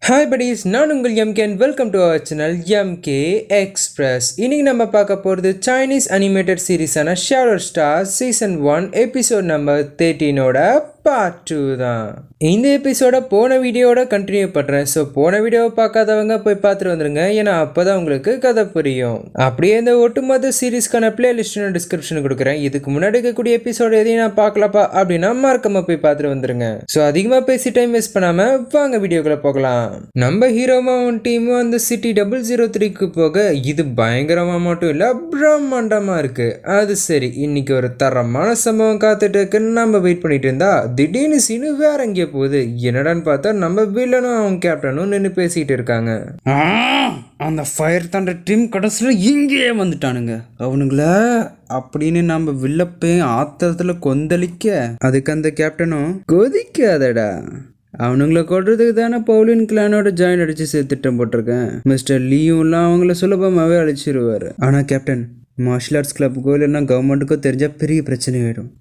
Hi buddies, நான் உங்கள் MK and welcome to our channel MK express. இன்னைக்கு நம்ம பார்க்க போகிறது சைனீஸ் அனிமேட்டட் சீரீஸான shadow star season 1 episode number 13ஓட பார்ட் 2 தான். இந்த எபிசோட போன வீடியோட கண்டினியூ பண்ணுறேன். ஸோ போன வீடியோவை பார்க்காதவங்க போய் பார்த்துட்டு வந்துருங்க, ஏன்னா அப்போ தான் உங்களுக்கு கதை புரியும். அப்படியே இந்த ஒட்டுமொத்த சீரீஸ்க்கான பிளேலிஸ்ட் நான் டிஸ்கிரிப்ஷன் கொடுக்குறேன். இதுக்கு முன்னாடி இருக்கக்கூடிய எபிசோடு எதையும் நான் பார்க்கலப்பா அப்படின்னா மறக்காம போய் பார்த்துட்டு வந்துருங்க. ஸோ அதிகமாக பேசி டைம் வேஸ்ட் பண்ணாமல் வாங்க வீடியோக்குள்ளே போகலாம். நம்ம ஹீரோவும் டீமும் அந்த சிட்டி 003க்கு போக இது பயங்கரமா மட்டும் இல்ல, பிரம்மாண்டமா இருக்கு. அது சரி, இன்னைக்கு ஒரு தரமான சம்பவம் காத்துட்டு இருக்கு. நம்ம வெயிட் பண்ணிட்டு இருந்தா திடீர்னு சீனு வேற எங்கேயோ போகுது. என்னடான்னு பார்த்தா நம்ம வில்லனும் அவன் கேப்டனும் நின்று பேசிட்டு இருக்காங்க. அந்த ஃபயர் தண்டர் டீம் கடைசியில் இங்கேயே வந்துட்டானுங்க அவனுங்கள அப்படின்னு நம்ம வில்லப்பையும் ஆத்திரத்தில் கொந்தளிக்க, அதுக்கு அந்த கேப்டனும் கொதிக்காதடா, அவனுங்களை கொள்றதுக்கு தானே பவுலின் கிளானோட ஜாயின் அடிச்சு திட்டம் போட்டிருக்கேன். மிஸ்டர் லீயும்லாம் அவங்கள சுலபமாகவே அழிச்சிருவாரு. ஆனால் கேப்டன், மார்ஷல் ஆர்ட்ஸ் கிளப்புக்கோ இல்லைன்னா கவர்மெண்ட்டுக்கோ தெரிஞ்சால் பெரிய பிரச்சனை ஆகிடும்.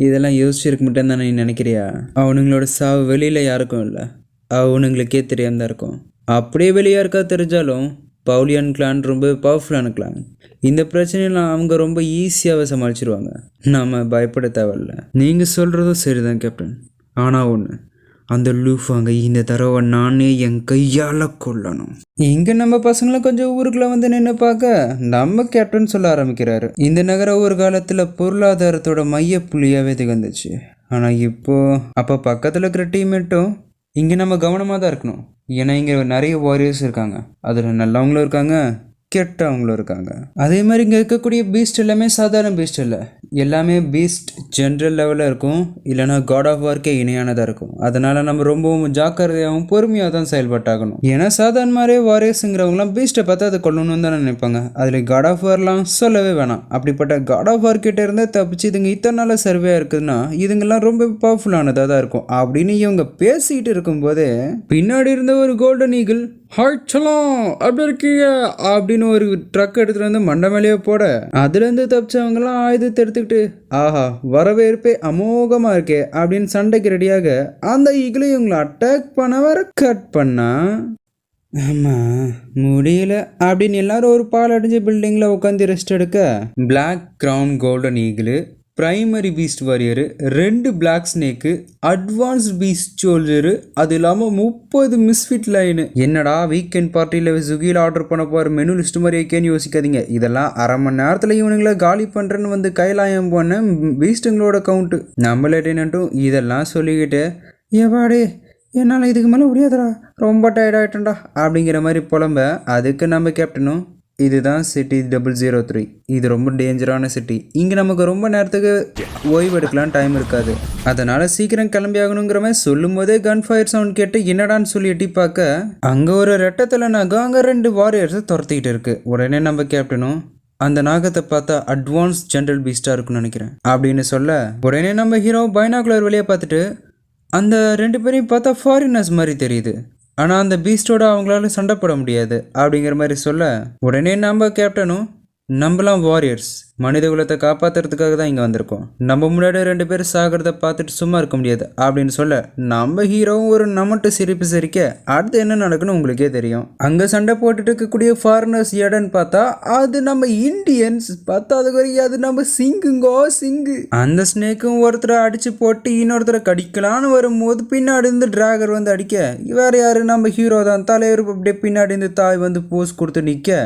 இதெல்லாம் யோசிச்சிருக்க மாட்டேன்னு தானே நீ நினைக்கிறியா? அவனுங்களோட சாவு வெளியில் யாருக்கும் இல்லை, அவனுங்களுக்கே தெரியாம தான் இருக்கும். அப்படியே வெளியே இருக்கா தெரிஞ்சாலும் பவுலியன் கிளான் ரொம்ப பவர்ஃபுல்லான கிளான். இந்த பிரச்சனையெல்லாம் அவங்க ரொம்ப ஈஸியாகவே சமாளிச்சிருவாங்க. நாம் பயப்பட தேவையில்ல. நீங்கள் சொல்கிறதும் சரிதான் கேப்டன். ஆனால் ஒன்று, அந்த லூஃபாங்க இந்த தடவை நானே என் கையால் கொல்லணும். இங்கே நம்ம பசங்களை கொஞ்சம் ஊருக்குள்ள வந்து நின்று பார்க்க நம்ம கேப்டன் சொல்ல ஆரம்பிக்கிறாரு. இந்த நகரம் ஒரு காலத்தில் பொருளாதாரத்தோட மைய புள்ளியாகவே திகழ்ந்துச்சு. ஆனால் அப்போ பக்கத்தில் இருக்கிற டீம்மேட்டும் இங்கே நம்ம கவனமாக தான் இருக்கணும். ஏன்னா இங்கே நிறைய வாரியர்ஸ் இருக்காங்க. அதில் நல்லவங்களும் இருக்காங்க, கெட்டவங்களும் இருக்காங்க. அதே மாதிரி இங்கே இருக்கக்கூடிய பீஸ்ட் எல்லாமே சாதாரண பீஸ்ட் இல்லை, எல்லாமே பீஸ்ட் ஜென்ரல் லெவலில் இருக்கும், இல்லைனா காட் ஆஃப் வார்க்கே இணையானதாக இருக்கும். அதனால் நம்ம ரொம்பவும் ஜாக்கிரதையாகவும் பொறுமையாக தான் செயல்பட்டாகணும். ஏன்னா சாதாரண மாதிரியே வாரியர்ஸுங்கிறவங்களாம் பீஸ்ட்டை பார்த்து அதை கொல்லணும்னு தான் நினைப்பாங்க. அதில் காட் ஆஃப் வார்லாம் சொல்லவே வேணாம். அப்படிப்பட்ட காட் ஆஃப் வார் கிட்டே இருந்தால் தப்பிச்சு இதுங்க இத்தனை நாளாக சர்வே இருக்குதுன்னா இதுங்கெல்லாம் ரொம்ப பவர்ஃபுல்லானதாக தான் இருக்கும் அப்படின்னு இவங்க பேசிக்கிட்டு இருக்கும்போதே பின்னாடி இருந்த ஒரு கோல்டன் ஈகிள், ஹாய்ச்சலாம் அப்படி இருக்கீங்க அப்படின்னு ஒரு ட்ரக் எடுத்துகிட்டு வந்து மண்டை மேலேயே போட, அதுலேருந்து தப்பிச்சவங்கலாம் ஆயுதத்தை எடுத்துக்கிட்டு ஆஹா வரவேற்பே அமோகமாக இருக்கே அப்படின்னு சண்டைக்கு ரெடியாக அந்த ஈகிளையும் இவங்களை அட்டாக் பண்ண வர கட் பண்ணா, ஆமாம் முடியல அப்படின்னு எல்லாரும் ஒரு பால் அடிஞ்ச பில்டிங்கில் உட்காந்து ரெஸ்ட் எடுக்க, black crown golden eagle, primary beast warrior, 2 black snake, advanced beast soldier, அது இல்லாமல் 30 மிஸ்ஃபிட் லைனு. என்னடா வீக்கெண்ட் பார்ட்டியில் ஸ்விக்கியில் ஆர்டர் பண்ண போகிற மெனு லிஸ்ட் மாதிரி இருக்கேன்னு யோசிக்காதீங்க. இதெல்லாம் அரை மணி நேரத்தில் இவனுங்களை காலி பண்ணுறேன்னு வந்து கைலாயம் பண்ண பீஸ்ட்டுங்களோட கவுண்ட்டு. நம்ம லெட்டினட்டும் இதெல்லாம் சொல்லிக்கிட்டு ஏவாடே என்னால் இதுக்கு மேலே முடியாதடா, ரொம்ப டயர்டாகிட்டேன்டா அப்படிங்கிற மாதிரி புலம்ப, அதுக்கு நம்ம கேப்டனும் இதுதான் சிட்டி 003, இது ரொம்ப டேஞ்சரான சிட்டி, இங்கே நமக்கு ரொம்ப நேரத்துக்கு ஓய்வு எடுக்கலாம் டைம் இருக்காது, அதனால் சீக்கிரம் கிளம்பி ஆகணுங்கிற மாதிரி சொல்லும் போதே கன் ஃபயர் சவுண்ட் கேட்டு என்னடான்னு சொல்லி எட்டி பார்க்க அங்கே ஒரு ரெட்டத்தில் நகம் அங்கே 2 வாரியர்ஸை துரத்திக்கிட்டு இருக்கு. உடனே நம்ம கேப்டனும் அந்த நாகத்தை பார்த்தா அட்வான்ஸ் ஜென்ரல் பீஸ்டாக இருக்குன்னு நினைக்கிறேன் அப்படின்னு சொல்ல, உடனே நம்ம ஹீரோ பைனாகுலர் வெளியே பார்த்துட்டு அந்த 2 பேரையும் பார்த்தா ஃபாரினர்ஸ் மாதிரி தெரியுது, ஆனால் அந்த பீஸ்டோட அவங்களால சண்டை போட முடியாது அப்படிங்கிற மாதிரி சொல்ல, உடனே நம்ம கேப்டனும் நம்மளாம் வாரியர்ஸ் மனித குலத்தை காப்பாற்றுறதுக்காக தான் இங்கே வந்திருக்கோம், நம்ம முன்னாடி 2 பேர் சாகிறத பார்த்துட்டு சும்மா இருக்க முடியாது அப்படின்னு சொல்ல, நம்ம ஹீரோவும் ஒரு நமட்டு சிரிப்பு சிரிக்க அடுத்து என்ன நடக்குன்னு உங்களுக்கே தெரியும். அங்கே சண்டை போட்டுட்டு இருக்கக்கூடிய ஃபாரினர்ஸ் இடன்னு பார்த்தா அது நம்ம இந்தியன்ஸ், பத்தாவது அது நம்ம சிங்குங்கோ சிங்கு. அந்த ஸ்னேக்கும் ஒருத்தரை அடிச்சு போட்டு இன்னொருத்தரை கடிக்கலான்னு வரும்போது பின்னாடி இருந்து டிராகர் வந்து அடிக்க, வேற யாரு நம்ம ஹீரோ தான் தலைவர் அப்படியே பின்னாடி இருந்து தாய் வந்து போஸ் கொடுத்து நிற்க,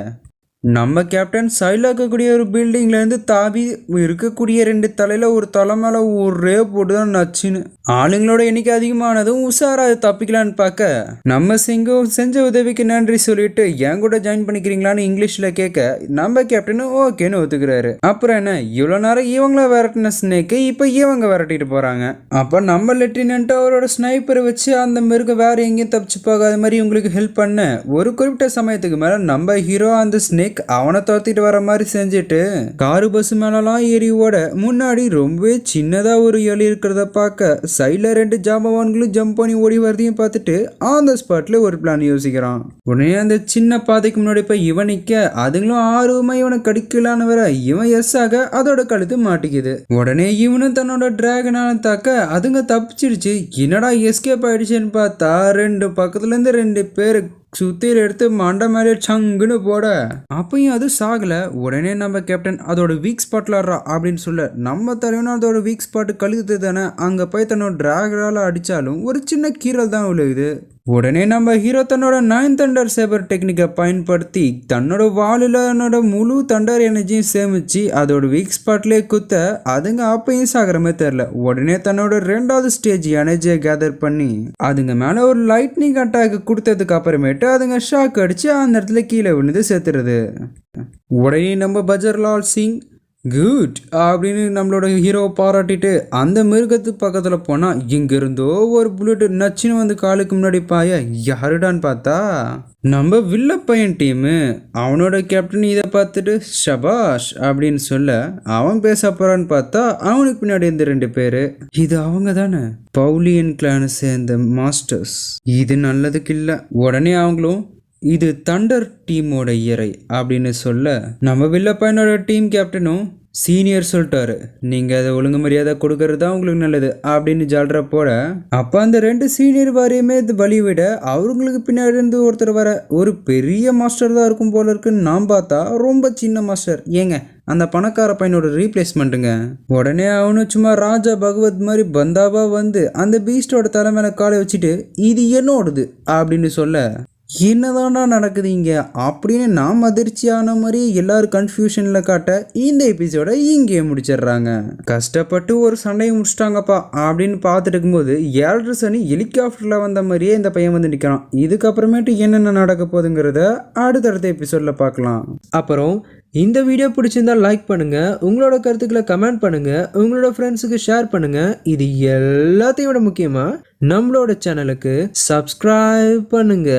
நம்ம கேப்டன் சைடில் இருக்கக்கூடிய ஒரு பில்டிங்லேருந்து தாவி இருக்கக்கூடிய 2 தலையில் ஒரு தலை மேலே ஒரே போட்டு தான் நச்சுன்னு ஆளுங்களோட எண்ணிக்கை அதிகமானதும் உஷாராக தப்பிக்கலான்னு பார்க்க, நம்ம சிங்கம் செஞ்ச உதவிக்கு நன்றி சொல்லிட்டு என் கூட ஜாயின் பண்ணிக்கிறீங்களான்னு இங்கிலீஷில் கேட்க, நம்ம கேப்டனும் ஓகேன்னு ஒத்துக்கிறாரு. அப்புறம் என்ன, இவ்வளோ நேரம் இவங்கள விரட்டின ஸ்னேக்கு இப்போ இவங்க விரட்டிட்டு போகிறாங்க. அப்போ நம்ம லெப்டினன்ட் அவரோட ஸ்னைப்பரை வச்சு அந்த மிருகம் வேறு எங்கேயும் தப்பிச்சு போகாத மாதிரி இவங்களுக்கு ஹெல்ப் பண்ண ஒரு குறிப்பிட்ட சமயத்துக்கு மேலே நம்ம ஹீரோ அந்த ஸ்னேக் ஸ்னேக் அவனை துரத்திட்டு வர மாதிரி செஞ்சுட்டு காரு பஸ் மேலலாம் ஏறி ஓட முன்னாடி ரொம்பவே சின்னதா ஒரு எலி இருக்கிறத பார்க்க சைட்ல 2 ஜாம்பவான்களும் ஜம்ப் பண்ணி ஓடி வரதையும் பார்த்துட்டு ஆன் த ஸ்பாட்ல ஒரு பிளான் யோசிக்கிறான். உடனே அந்த சின்ன பாதைக்கு முன்னாடி போய் இவன் நிக்க அதுங்களும் ஆர்வமா இவனை கடிக்கலான்னு வர இவன் எஸ் ஆக அதோட கழுத்து மாட்டிக்குது. உடனே இவனும் தன்னோட டிராகனால தாக்க அதுங்க தப்பிச்சிடுச்சு. என்னடா எஸ்கேப் ஆயிடுச்சுன்னு பார்த்தா 2 பக்கத்துல இருந்து 2 பேரு சுத்தியில் எடுத்து மண்டை மேலே சங்குன்னு போட அப்பயும் அது சாகல. உடனே நம்ம கேப்டன் அதோட வீக் ஸ்பாட்ல ஆடுறா அப்படின்னு சொல்ல நம்ம தலைவனும் அதோட வீக் ஸ்பாட் கழுத்து தானே அங்க போய் தன்னோட டிராகரால அடிச்சாலும் ஒரு சின்ன கீரல் தான் விழுகுது. உடனே நம்ம ஹீரோ தன்னோட 9 தண்டர் சேபர் டெக்னிக்கை பயன்படுத்தி தன்னோட வாலில் தன்னோட முழு தண்டர் எனர்ஜியும் சேமிச்சு அதோட வீக் ஸ்பாட்லேயே குத்த அதுங்க அப்பயும் சாகிறமே தெரில. உடனே தன்னோட 2வது ஸ்டேஜ் எனர்ஜியை கேதர் பண்ணி அதுங்க மேலே ஒரு லைட்னிங் அட்டாக் கொடுத்ததுக்கு அப்புறமேட்டு அதுங்க ஷாக் அடிச்சு அந்த இடத்துல கீழே விழுந்து சேர்த்துருது. உடனே நம்ம பஜர்லால் சிங் குட் அப்படின்னு நம்மளோட ஹீரோவை பாராட்டிட்டு அந்த மிருகத்து பக்கத்தில் போனால் இங்கிருந்தோ ஒரு புல்லட் நச்சுன்னு வந்து காலுக்கு முன்னாடி பாய யாருடான்னு பார்த்தா நம்ம வில்ல பையன் டீமு. அவனோட கேப்டன் இதை பார்த்துட்டு ஷபாஷ் அப்படின்னு சொல்ல அவன் பேச போறான்னு பார்த்தா அவனுக்கு பின்னாடி இருந்த 2 பேரு இது அவங்க தானே பவுலியன் கிளானை சேர்ந்த மாஸ்டர்ஸ். இது நல்லதுக்கு இல்லை. உடனே அவங்களும் இது தண்டர் டீமோட இயறை அப்படின்னு சொல்ல நம்ம வில்ல பையனோட டீம் கேப்டனும் சீனியர் சொல்லிட்டாரு நீங்கள் அதை ஒழுங்கு மரியாதை கொடுக்கறது தான் உங்களுக்கு நல்லது அப்படின்னு ஜால்ற போட அப்போ அந்த 2 சீனியர் வாரியுமே இது வழி விட அவங்களுக்கு பின்னாடி இருந்து ஒருத்தர் வர ஒரு பெரிய மாஸ்டர் தான் இருக்கும் போல இருக்குன்னு நான் பார்த்தா ரொம்ப சின்ன மாஸ்டர். ஏங்க அந்த பணக்கார பையனோட ரீப்ளேஸ்மெண்ட்டுங்க. உடனே அவனும் சும்மா ராஜா பகவத் மாதிரி பந்தாவா வந்து அந்த பீஸ்டோட தலை மேலே காலை வச்சுட்டு இது என்னோடது அப்படின்னு சொல்ல என்னதான்டா நடக்குது இங்கே அப்படின்னு நாம் அதிர்ச்சியான மாதிரி எல்லாரும் கன்ஃபியூஷனில் காட்ட இந்த எபிசோட இங்கேயே முடிச்சிடுறாங்க. கஷ்டப்பட்டு ஒரு சண்டையை முடிச்சிட்டாங்கப்பா அப்படின்னு பார்த்துட்டு இருக்கும்போது 7:30 சனி ஹெலிகாப்டரில் வந்த மாதிரியே இந்த பையன் வந்து நிற்கிறான். இதுக்கப்புறமேட்டு என்னென்ன நடக்க போகுதுங்கிறத அடுத்தடுத்த எபிசோடில் பார்க்கலாம். அப்புறம் இந்த வீடியோ பிடிச்சிருந்தா லைக் பண்ணுங்க, உங்களோட கருத்துக்களை கமெண்ட் பண்ணுங்க, உங்களோட ஃப்ரெண்ட்ஸுக்கு ஷேர் பண்ணுங்க. இது எல்லாத்தையும் விட முக்கியமா நம்மளோட சேனலுக்கு சப்ஸ்கிரைப் பண்ணுங்க.